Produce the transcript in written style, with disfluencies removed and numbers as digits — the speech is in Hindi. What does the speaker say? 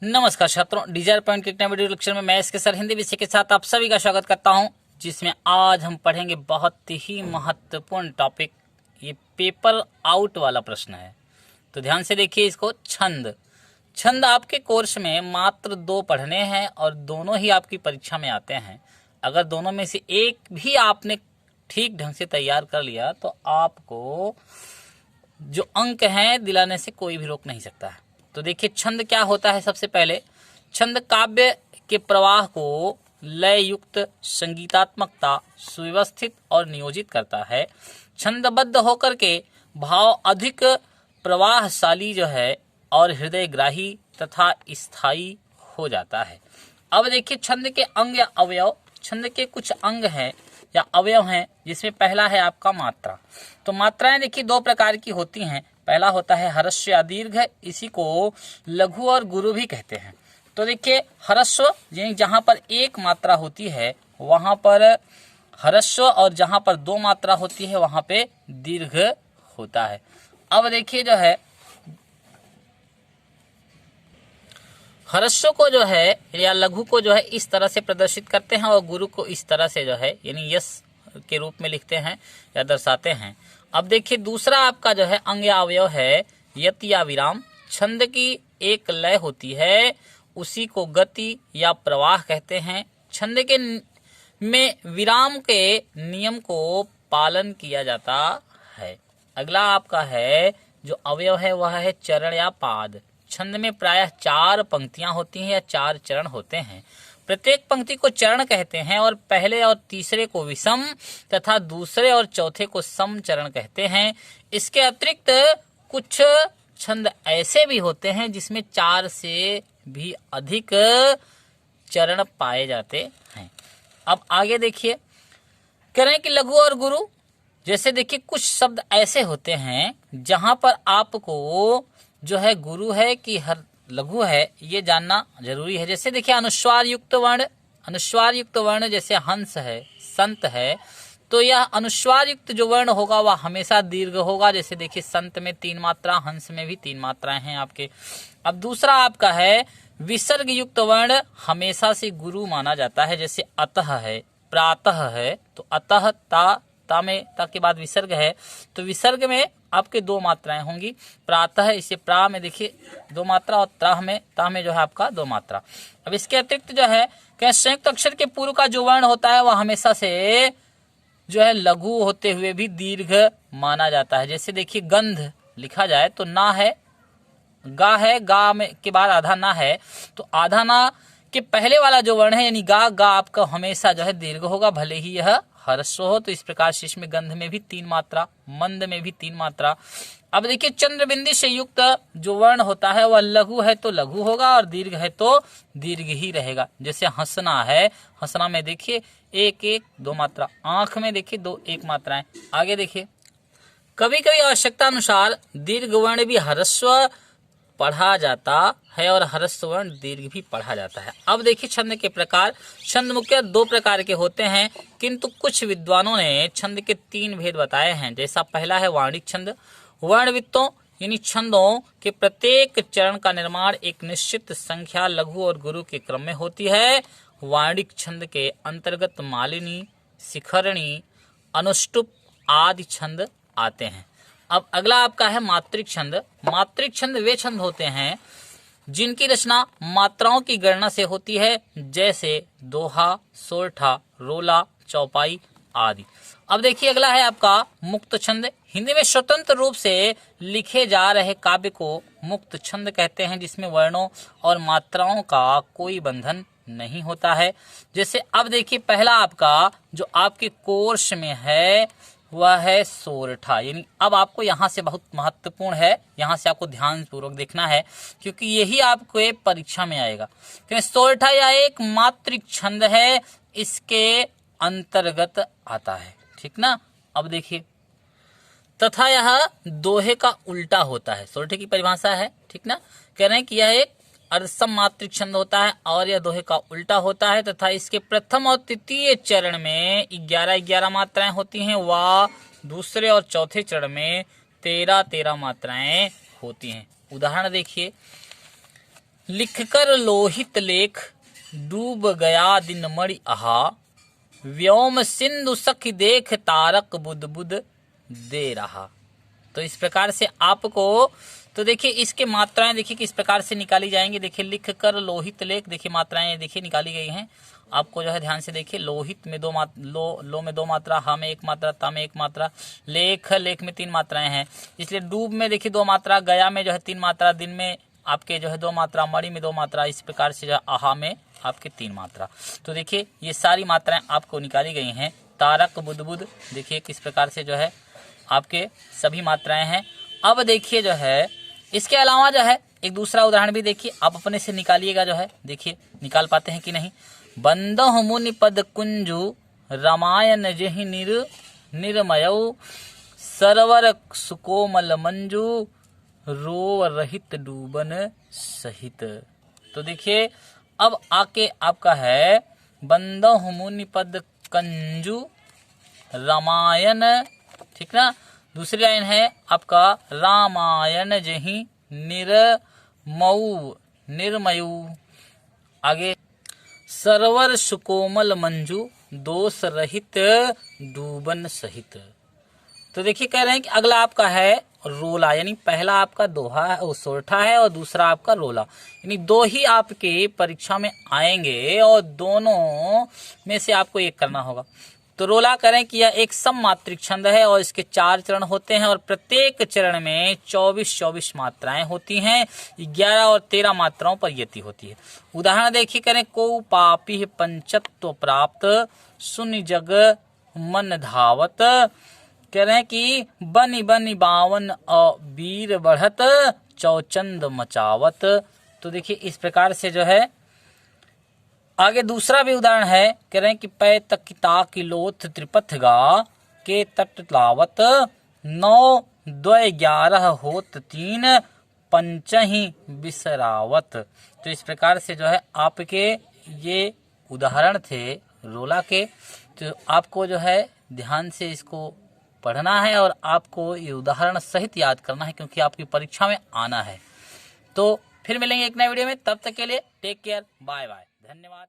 नमस्कार छात्रों, डिजायर पॉइंट के नए वीडियो लेक्चर में मैं इसके सर हिंदी विषय के साथ आप सभी का स्वागत करता हूं, जिसमें आज हम पढ़ेंगे बहुत ही महत्वपूर्ण टॉपिक। ये पेपर आउट वाला प्रश्न है, तो ध्यान से देखिए इसको। छंद आपके कोर्स में मात्र 2 पढ़ने हैं और दोनों ही आपकी परीक्षा में आते हैं। अगर दोनों में से एक भी आपने ठीक ढंग से तैयार कर लिया तो आपको जो अंक हैं दिलाने से कोई भी रोक नहीं सकता है। तो देखिए छंद क्या होता है। सबसे पहले छंद काव्य के प्रवाह को लय युक्त, संगीतात्मकता, सुव्यवस्थित और नियोजित करता है। छंदबद्ध होकर के भाव अधिक प्रवाहशाली जो है और हृदयग्राही तथा स्थायी हो जाता है। अब देखिए छंद के अंग या अवयव। छंद के कुछ अंग हैं या अवयव हैं, जिसमें पहला है आपका मात्रा। तो मात्राएं देखिए 2 प्रकार की होती हैं। पहला होता है ह्रस्व या दीर्घ, इसी को लघु और गुरु भी कहते हैं। तो देखिए ह्रस्व जहां पर 1 मात्रा होती है वहां पर ह्रस्व, और जहां पर 2 मात्रा होती है वहां पे दीर्घ होता है। अब देखिए जो है ह्रस्व को जो है या लघु को जो है इस तरह से प्रदर्शित करते हैं और गुरु को इस तरह से जो है यानी यस के रूप में लिखते हैं या दर्शाते हैं। अब देखिए दूसरा आपका जो है अंग या अवयव है यति या विराम। छंद की एक लय होती है, उसी को गति या प्रवाह कहते हैं। छंद के में विराम के नियम को पालन किया जाता है। अगला आपका है जो अवयव है वह है चरण या पाद। छंद में प्रायः 4 पंक्तियां होती हैं या 4 चरण होते हैं। प्रत्येक पंक्ति को चरण कहते हैं और पहले और तीसरे को विषम तथा दूसरे और चौथे को सम चरण कहते हैं। इसके अतिरिक्त कुछ छंद ऐसे भी होते हैं जिसमें 4 से भी अधिक चरण पाए जाते हैं। अब आगे देखिए कह रहे हैं कि लघु और गुरु। जैसे देखिए कुछ शब्द ऐसे होते हैं जहां पर आपको जो है गुरु है कि हर लघु है ये जानना जरूरी है। जैसे देखिए अनुस्वार युक्त वर्ण जैसे हंस है, संत है, तो यह अनुस्वार युक्त जो वर्ण होगा वह हमेशा दीर्घ होगा। जैसे देखिए संत में 3 मात्रा, हंस में भी 3 मात्राएं हैं आपके। अब दूसरा आपका है विसर्ग युक्त वर्ण हमेशा से गुरु माना जाता है। जैसे अतः है, प्रातः है, तो अतः ता में ता के बाद विसर्ग है, तो विसर्ग में आपके 2 मात्राएं होंगी। प्रातः इसे प्रा में देखिए 2 मात्रा और ता में जो है आपका 2 मात्रा। अब इसके अतिरिक्त जो है क्या संयुक्त अक्षर के पूर्व का जो वर्ण होता है वह हमेशा से जो है लघु होते हुए भी दीर्घ माना जाता है। जैसे देखिए गंध लिखा जाए तो ना है, गा में के बाद आधा ना है, तो आधा ना के पहले वाला जो वर्ण है यानी गा आपका हमेशा जो है दीर्घ होगा, भले ही यह ह्रस्व हो। तो इस प्रकार से इसमें गंध में भी 3 मात्रा, मंद में भी 3 मात्रा। अब देखिए चंद्र बिंदु से युक्त जो वर्ण होता है वह लघु है तो लघु होगा और दीर्घ है तो दीर्घ ही रहेगा। जैसे हंसना है, हंसना में देखिए 1 2 मात्रा, आंख में देखिए 2 1 मात्राएं। आगे देखिए कभी कभी आवश्यकता अनुसार दीर्घ वर्ण भी ह्रस्व पढ़ा जाता है और ह्रस्व वर्ण दीर्घ भी पढ़ा जाता है। अब देखिए छंद के प्रकार। छंद मुख्य 2 प्रकार के होते हैं, किंतु कुछ विद्वानों ने छंद के 3 भेद बताए हैं। जैसा पहला है वाणिक छंद। वर्णवित्तों यानी छंदों के प्रत्येक चरण का निर्माण एक निश्चित संख्या लघु और गुरु के क्रम में होती है। वाणिक छंद के अंतर्गत मालिनी, शिखरणी, अनुष्टुप आदि छंद आते हैं। अब अगला आपका है मात्रिक छंद। मात्रिक छंद वे छंद होते हैं जिनकी रचना मात्राओं की गणना से होती है, जैसे दोहा, सोरठा, रोला, चौपाई आदि। अब देखिए अगला है आपका मुक्त छंद। हिंदी में स्वतंत्र रूप से लिखे जा रहे काव्य को मुक्त छंद कहते हैं, जिसमें वर्णों और मात्राओं का कोई बंधन नहीं होता है। जैसे अब देखिए पहला आपका जो आपके कोर्स में है वह है सोरठा। यानी अब आपको यहाँ से बहुत महत्वपूर्ण है, यहाँ से आपको ध्यान पूर्वक देखना है क्योंकि यही आपको परीक्षा में आएगा। क्योंकि सोरठा यह एक मात्रिक छंद है, इसके अंतर्गत आता है, ठीक ना। अब देखिए तथा यह दोहे का उल्टा होता है। सोरठे की परिभाषा है, ठीक ना। कह रहे हैं कि यह एक अर्धसम मात्रिक छंद होता है और यह दोहे का उल्टा होता है तथा इसके प्रथम और तृतीय चरण में 11 मात्राएं होती हैं, व दूसरे और चौथे चरण में 13 मात्राएं होती हैं। उदाहरण देखिए लिखकर लोहित लेख डूब गया दिन मणि आहा, व्योम सिंधु सखी देख तारक बुद बुद दे रहा। तो इस प्रकार से आपको, तो देखिए इसके मात्राएं देखिए किस प्रकार से निकाली जाएंगी। देखिए लिख कर लोहित लेख, देखिए मात्राएं देखिए निकाली गई हैं। आपको जो है ध्यान से देखिए, लोहित में लो में 2 मात्रा, हा में 1 मात्रा, ता में 1 मात्रा, लेख में 3 मात्राएं हैं। इसलिए डूब में देखिए 2 मात्रा, गया में जो है 3 मात्रा, दिन में आपके जो है 2 मात्रा, मणि में 2 मात्रा, इस प्रकार से जो है आहा में आपके 3 मात्रा। तो देखिए ये सारी मात्राएं आपको निकाली गई हैं। तारक बुदबुद देखिए किस प्रकार से जो है आपके सभी मात्राएं हैं। अब देखिए जो है इसके अलावा जो है एक दूसरा उदाहरण भी देखिए, आप अपने से निकालिएगा, जो है देखिए निकाल पाते हैं कि नहीं। बंदह मुनि पद कुंजु रामायण जहि निर्मयौ, सरवर सुकोमल मंजू रोव रहित डूबन सहित। तो देखिए अब आके आपका है बंदह मुनि पद कंजू रामायण, ठीक ना। दूसरी लाइन है आपका रामायण जहि निर्मयु, आगे सरवर सुकोमल मंजू दोष रहित डूबन सहित। तो देखिए कह रहे हैं कि अगला आपका है रोला, यानी पहला आपका दोहा सोरठा है और दूसरा आपका रोला, यानी 2 ही आपके परीक्षा में आएंगे और दोनों में से आपको एक करना होगा। तो रोला करें कि यह एक सममात्रिक छंद है और इसके 4 चरण होते हैं और प्रत्येक चरण में 24 मात्राएं होती हैं, 11 और 13 मात्राओं पर यति होती है। उदाहरण देखिए करें, को पापी पंचत्व प्राप्त सुनि जग मन धावत, कह रहे हैं कि बनि बनि बावन और वीर बढ़त चौचंद मचावत। तो देखिए इस प्रकार से जो है आगे दूसरा भी उदाहरण है, कह रहे हैं कि पै तकिता की लोथ त्रिपथ गा के तट लावत, 9 2 11 होत 3 पंचही बिसरावत। तो इस प्रकार से जो है आपके ये उदाहरण थे रोला के। तो आपको जो है ध्यान से इसको पढ़ना है और आपको ये उदाहरण सहित याद करना है, क्योंकि आपकी परीक्षा में आना है। तो फिर मिलेंगे एक नए वीडियो में, तब तक के लिए टेक केयर, बाय बाय, धन्यवाद।